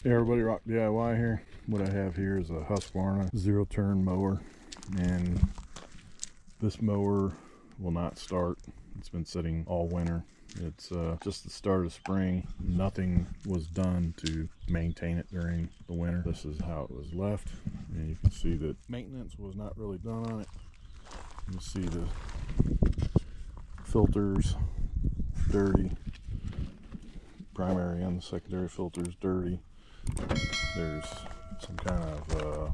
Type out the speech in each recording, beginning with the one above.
Hey everybody, Rock DIY here. What I have here is a Husqvarna zero-turn mower, and this mower will not start. It's been sitting all winter. It's just the start of spring. Nothing was done to maintain it during the winter. This is how it was left, and you can see that maintenance was not really done on it. You can see the filters dirty, primary and the secondary filters dirty. There's some kind of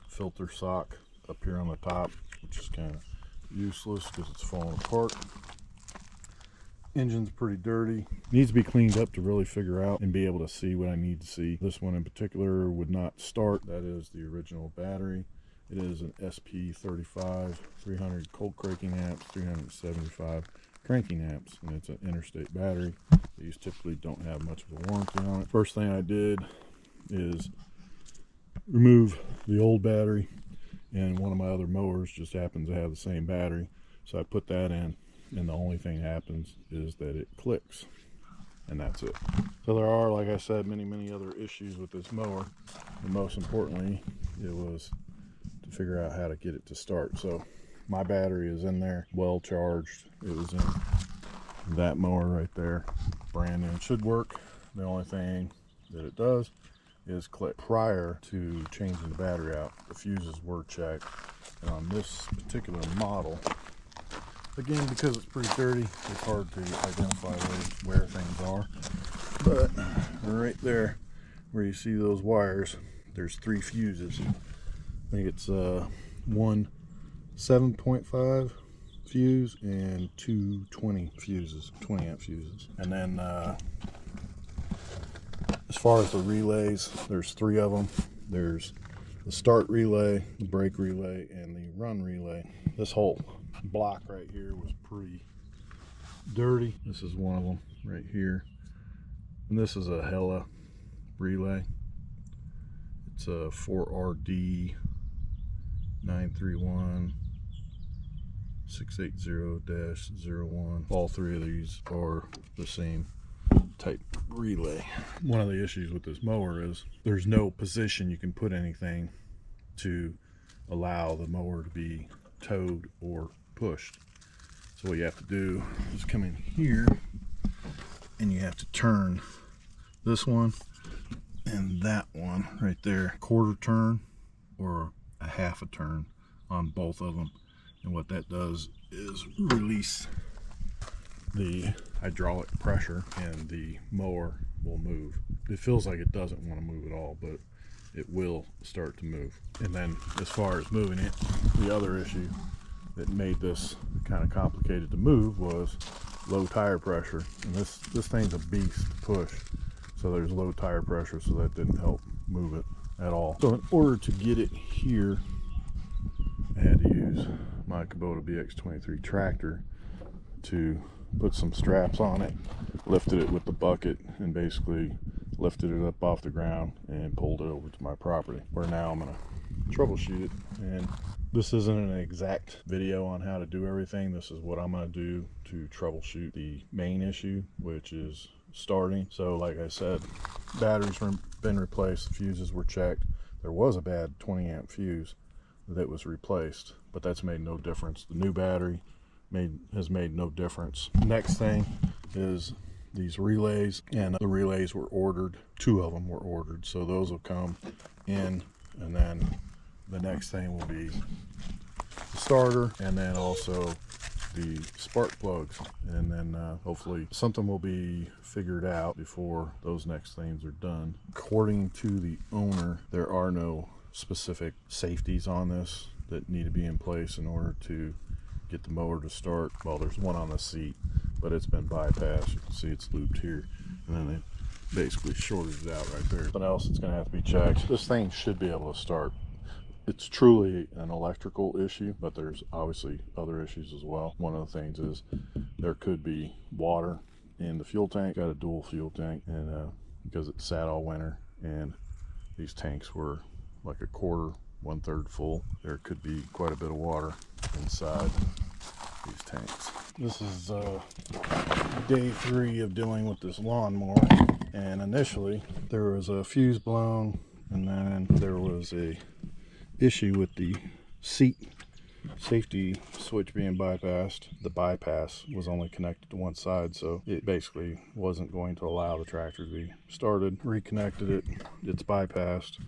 filter sock up here on the top, which is kind of useless because it's falling apart. Engine's pretty dirty, needs to be cleaned up to really figure out and be able to see what I need to see. This one in particular would not start. That is the original battery. It is an SP35, 300 cold cranking amps, 375 cranking amps, and it's an interstate battery. These typically don't have much of a warranty on it. First thing I did is remove the old battery, and one of my other mowers just happens to have the same battery, so I put that in, and the only thing that happens is that it clicks, and that's it. So there are, like I said, many other issues with this mower, and most importantly it was to figure out how to get it to start. So my battery is in there, well charged. It was in that mower right there, brand new. It should work. The only thing that it does is click. Prior to changing the battery out, the fuses were checked, and on this particular model, again, because it's pretty dirty, it's hard to identify where things are, but right there where you see those wires, there's 3 fuses. I think it's one 7.5 fuse and 2 20 fuses, 20 amp fuses. And then as far as the relays, there's 3 of them. There's the start relay, the brake relay, and the run relay. This whole block right here was pretty dirty. This is one of them right here, and this is a Hella relay. It's a 4RD 931 680-01. All 3 of these are the same type relay. One of the issues with this mower is there's no position you can put anything to allow the mower to be towed or pushed. So what you have to do is come in here, and you have to turn this one and that one right there, quarter turn or a half a turn on both of them. And what that does is release the hydraulic pressure, and the mower will move. It feels like it doesn't want to move at all, but it will start to move. And then as far as moving it, the other issue that made this kind of complicated to move was low tire pressure. And this thing's a beast to push, so there's low tire pressure, so that didn't help move it at all. So in order to get it here, I had to use my Kubota BX23 tractor to put some straps on it, lifted it with the bucket, and basically lifted it up off the ground and pulled it over to my property, where now I'm gonna troubleshoot it. And this isn't an exact video on how to do everything. This is what I'm gonna do to troubleshoot the main issue, which is starting. So like I said, batteries been replaced, fuses were checked. There was a bad 20 amp fuse that was replaced, but that's made no difference. The new battery has made no difference. Next thing is these relays, and the relays were ordered. 2 of them were ordered, so those will come in, and then the next thing will be the starter, and then also the spark plugs, and then hopefully something will be figured out before those next things are done. According to the owner, there are no specific safeties on this that need to be in place in order to get the mower to start. Well, there's one on the seat, but it's been bypassed. You can see it's looped here, and then they basically shorted it out right there. Something else that's going to have to be checked. This thing should be able to start. It's truly an electrical issue, but there's obviously other issues as well. One of the things is there could be water in the fuel tank. Got a dual fuel tank, and because it sat all winter, and these tanks were like a quarter, 1/3 full, there could be quite a bit of water inside these tanks. This is day 3 of dealing with this lawnmower, and initially there was a fuse blown, and then there was a issue with the seat safety switch being bypassed. The bypass was only connected to one side, so it basically wasn't going to allow the tractor to be started. Reconnected it, it's bypassed.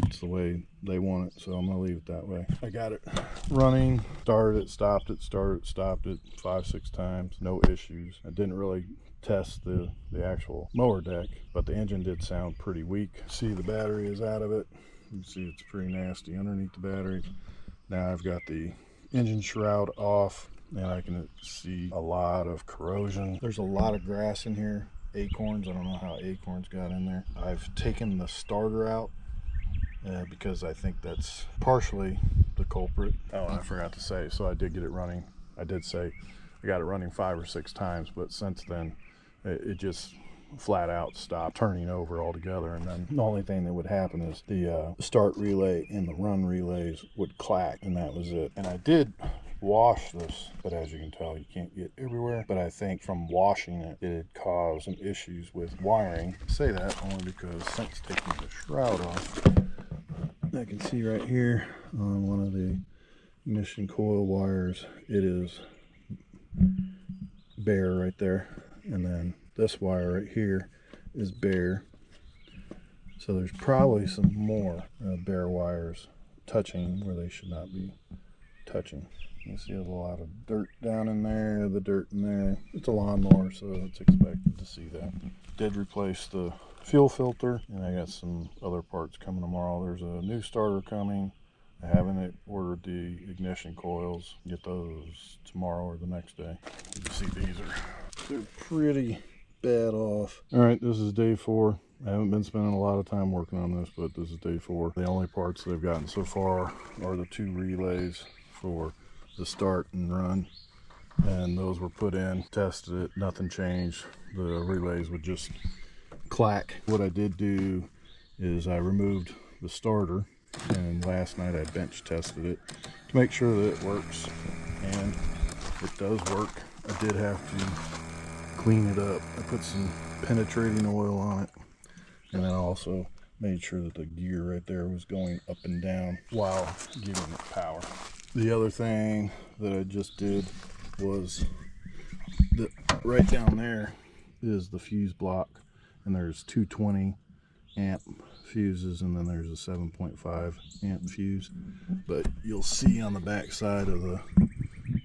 It's the way they want it, so I'm gonna leave it that way. I got it running, started it, stopped it, started it, stopped it 5-6 times, no issues. I didn't really test the actual mower deck, but the engine did sound pretty weak. See, the battery is out of it. You can see it's pretty nasty underneath the battery. Now I've got the engine shroud off, and I can see a lot of corrosion. There's a lot of grass in here, acorns. I don't know how acorns got in there. I've taken the starter out because I think that's partially the culprit. Oh, and I forgot to say, so I did get it running. I did say I got it running 5 or 6 times, but since then it just flat out stopped turning over altogether, and then the only thing that would happen is the start relay and the run relays would clack, and that was it. And I did wash this, but as you can tell, you can't get everywhere. But I think from washing it, it had caused some issues with wiring. I say that only because since taking the shroud off, I can see right here on one of the ignition coil wires, it is bare right there, and then this wire right here is bare, so there's probably some more bare wires touching where they should not be touching. You see a lot of dirt down in there, the dirt in there. It's a lawnmower, so it's expected to see that. Did replace the fuel filter, and I got some other parts coming tomorrow. There's a new starter coming. I haven't ordered the ignition coils. Get those tomorrow or the next day. You can see they're pretty bad off. All right, this is day 4. I haven't been spending a lot of time working on this, but this is day 4. The only parts they've gotten so far are the 2 relays for the start and run, and those were put in, tested it, nothing changed. The relays would just clack. What I did do is I removed the starter, and last night I bench tested it to make sure that it works, and it does work. I did have to clean it up. I put some penetrating oil on it, and then I also made sure that the gear right there was going up and down while giving it power. The other thing that I just did was that right down there is the fuse block, and there's 220 amp fuses, and then there's a 7.5 amp fuse. But you'll see on the back side of the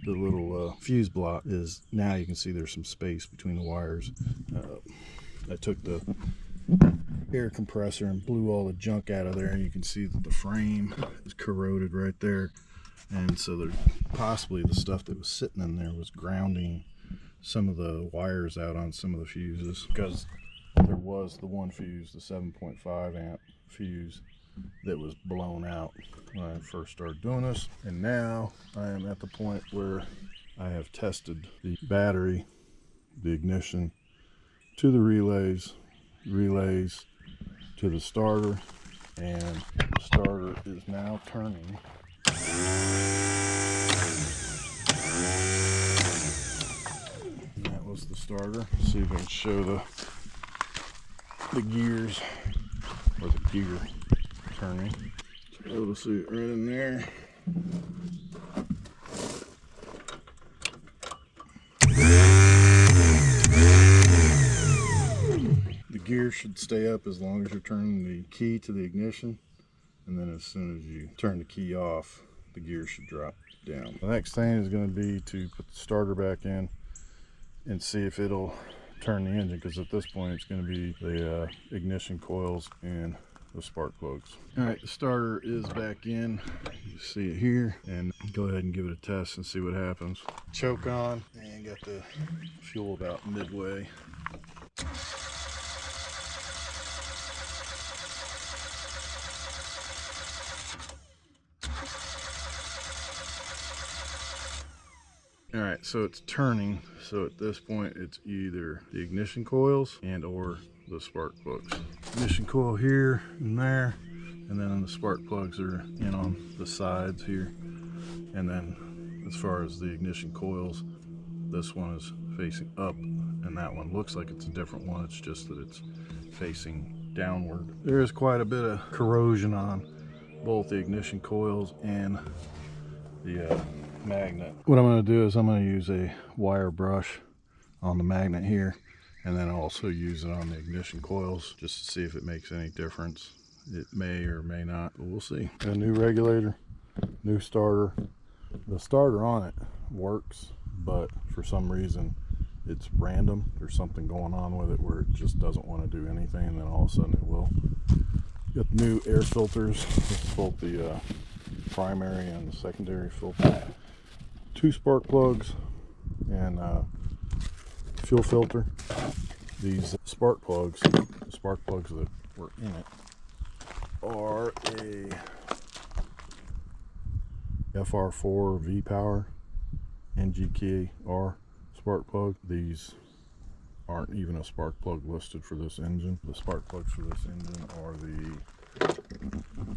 little fuse block is, now you can see there's some space between the wires. I took the air compressor and blew all the junk out of there, and you can see that the frame is corroded right there. And so there's possibly the stuff that was sitting in there was grounding some of the wires out on some of the fuses, because there was the one fuse, the 7.5 amp fuse, that was blown out when I first started doing this. And now I am at the point where I have tested the battery, the ignition, to the relays to the starter, and the starter is now turning. And that was the starter. See if I can show the gears, or the gear turning. So able to see it right in there. The gear should stay up as long as you're turning the key to the ignition, and then as soon as you turn the key off, the gear should drop down. The next thing is going to be to put the starter back in and see if it'll turn the engine, because at this point it's going to be the ignition coils and the spark plugs. All right, the starter is back in. You see it here, and go ahead and give it a test and see what happens. Choke on, and got the fuel about midway. All right, so it's turning. So at this point, it's either the ignition coils and or the spark plugs. Ignition coil here and there, and then the spark plugs are in on the sides here. And then as far as the ignition coils. This one is facing up, and that one looks like it's a different one. It's just that it's facing downward. There is quite a bit of corrosion on both the ignition coils and the magnet. What I'm going to do is I'm going to use a wire brush on the magnet here, and then also use it on the ignition coils just to see if it makes any difference. It may or may not, but we'll see. A new regulator, new starter. The starter on it works, but for some reason it's random. There's something going on with it where it just doesn't want to do anything, and then all of a sudden it will. Got the new air filters. This is both the primary and the secondary filter. 2 spark plugs and fuel filter. These spark plugs, the spark plugs that were in it, are a FR4 V-Power NGKR spark plug. These aren't even a spark plug listed for this engine. The spark plugs for this engine are the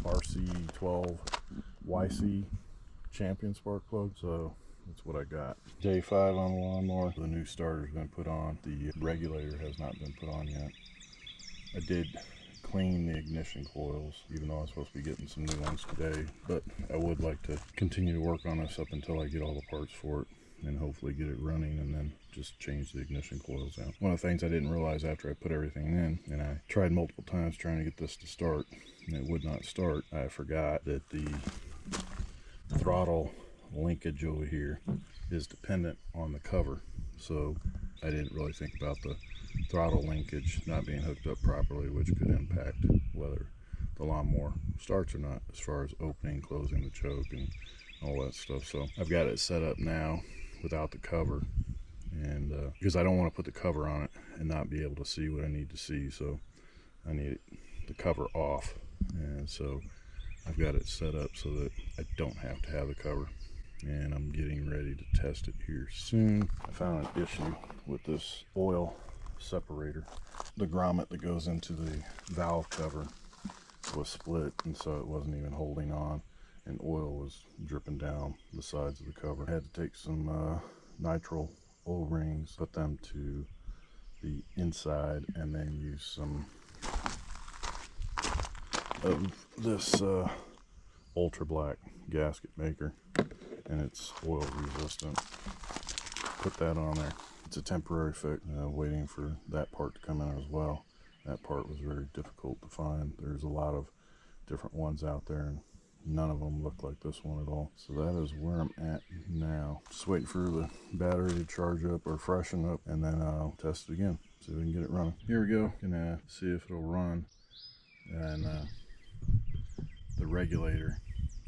RC12YC Champion spark plug, so that's what I got. J5 on the lawnmower. The new starter's been put on. The regulator has not been put on yet. I did clean the ignition coils, even though I'm supposed to be getting some new ones today, but I would like to continue to work on this up until I get all the parts for it and hopefully get it running, and then just change the ignition coils out. One of the things I didn't realize after I put everything in, and I tried multiple times trying to get this to start and it would not start, I forgot that the throttle linkage over here is dependent on the cover. So I didn't really think about the throttle linkage not being hooked up properly, which could impact whether the lawnmower starts or not, as far as opening, closing the choke and all that stuff. So I've got it set up now without the cover, and because I don't want to put the cover on it and not be able to see what I need to see, so I need the cover off, and so I've got it set up so that I don't have to have the cover, and I'm getting ready to test it here soon. I found an issue with this oil separator. The grommet that goes into the valve cover was split, and so it wasn't even holding on, and oil was dripping down the sides of the cover. I had to take some nitrile O-rings, put them to the inside, and then use some of this ultra black gasket maker, and it's oil resistant. Put that on there. It's a temporary fix. Waiting for that part to come out as well. That part was very difficult to find. There's a lot of different ones out there, and none of them look like this one at all. So that is where I'm at now. Just waiting for the battery to charge up or freshen up, and then I'll test it again, see if we can get it running. Here we go. Gonna see if it'll run. And the regulator,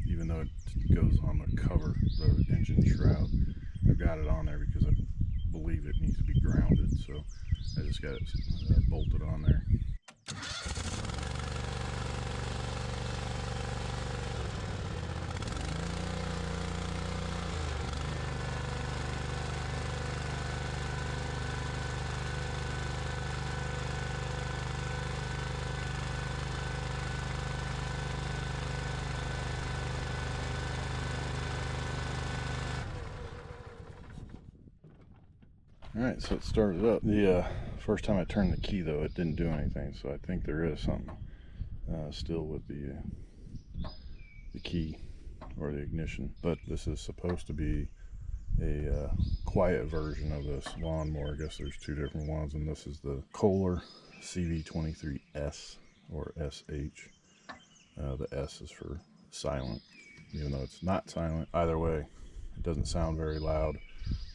even though it goes on the cover, the engine shroud, I've got it on there because I believe it needs to be grounded, so I just got it bolted on there. Alright, so it started up. The first time I turned the key, though, it didn't do anything, so I think there is something still with the key or the ignition. But this is supposed to be a quiet version of this lawnmower. I guess there's 2 different ones, and this is the Kohler CV23S or SH. The S is for silent, even though it's not silent. Either way, it doesn't sound very loud,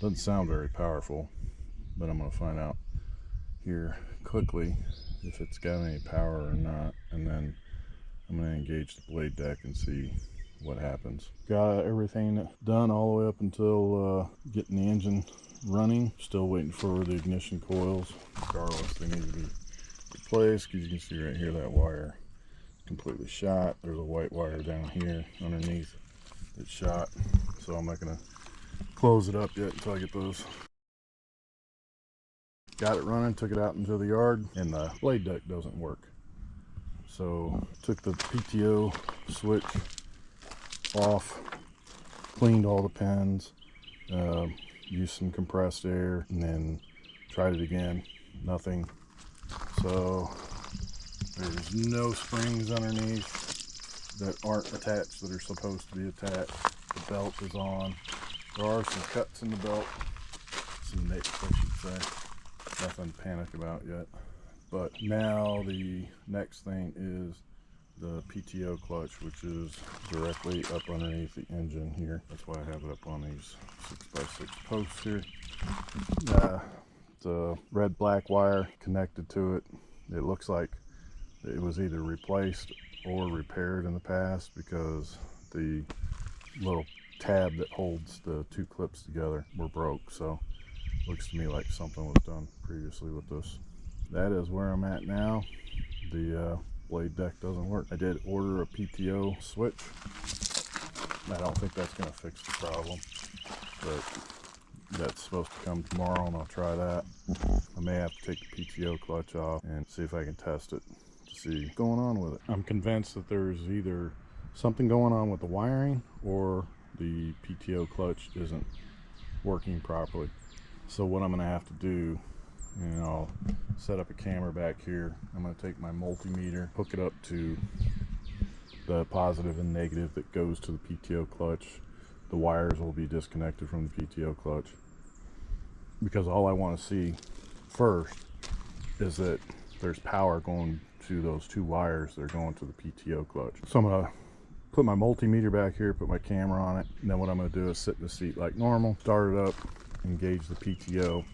doesn't sound very powerful, but I'm going to find out here quickly if it's got any power or not, and then I'm going to engage the blade deck and see what happens. Got everything done all the way up until getting the engine running. Still waiting for the ignition coils. Regardless, they need to be replaced, because you can see right here that wire completely shot. There's a white wire down here underneath that's shot, so I'm not going to close it up yet until I get those. Got it running, took it out into the yard, and the blade deck doesn't work. So took the PTO switch off, cleaned all the pins, used some compressed air, and then tried it again. Nothing. So there's no springs underneath that aren't attached that are supposed to be attached. The belt is on. There are some cuts in the belt, some nicks I should say. Nothing to panic about yet. But now the next thing is the PTO clutch, which is directly up underneath the engine here. That's why I have it up on these 6x6 posts here. The red-black wire connected to it. It looks like it was either replaced or repaired in the past because the little tab that holds the two clips together were broke. So looks to me like something was done previously with this. That is where I'm at now. The blade deck doesn't work. I did order a PTO switch. I don't think that's going to fix the problem, but that's supposed to come tomorrow and I'll try that. I may have to take the PTO clutch off and see if I can test it to see what's going on with it. I'm convinced that there's either something going on with the wiring or the PTO clutch isn't working properly. So what I'm going to have to do, and I'll set up a camera back here. I'm going to take my multimeter, hook it up to the positive and negative that goes to the PTO clutch. The wires will be disconnected from the PTO clutch because all I want to see first is that there's power going to those two wires that are going to the PTO clutch. So I'm going to put my multimeter back here, put my camera on it, and then what I'm going to do is sit in the seat like normal, start it up, engage the PTO,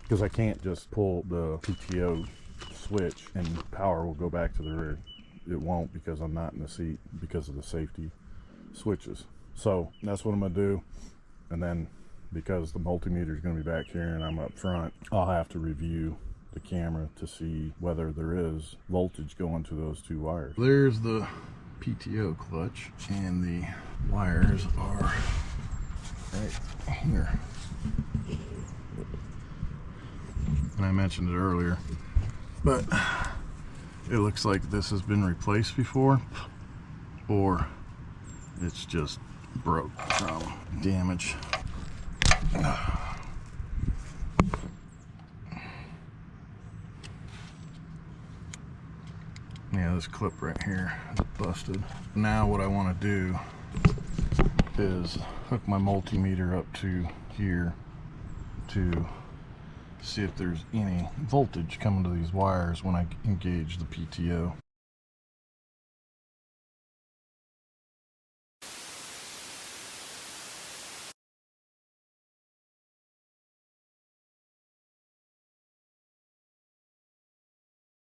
because I can't just pull the PTO switch and power will go back to the rear. It won't because I'm not in the seat because of the safety switches. So that's what I'm going to do. And then because the multimeter is going to be back here and I'm up front, I'll have to review the camera to see whether there is voltage going to those two wires. There's the PTO clutch and the wires are right here. And I mentioned it earlier, but it looks like this has been replaced before, or it's just broke from damage. Yeah, this clip right here is busted. Now what I want to do is hook my multimeter up to here to see if there's any voltage coming to these wires when I engage the PTO.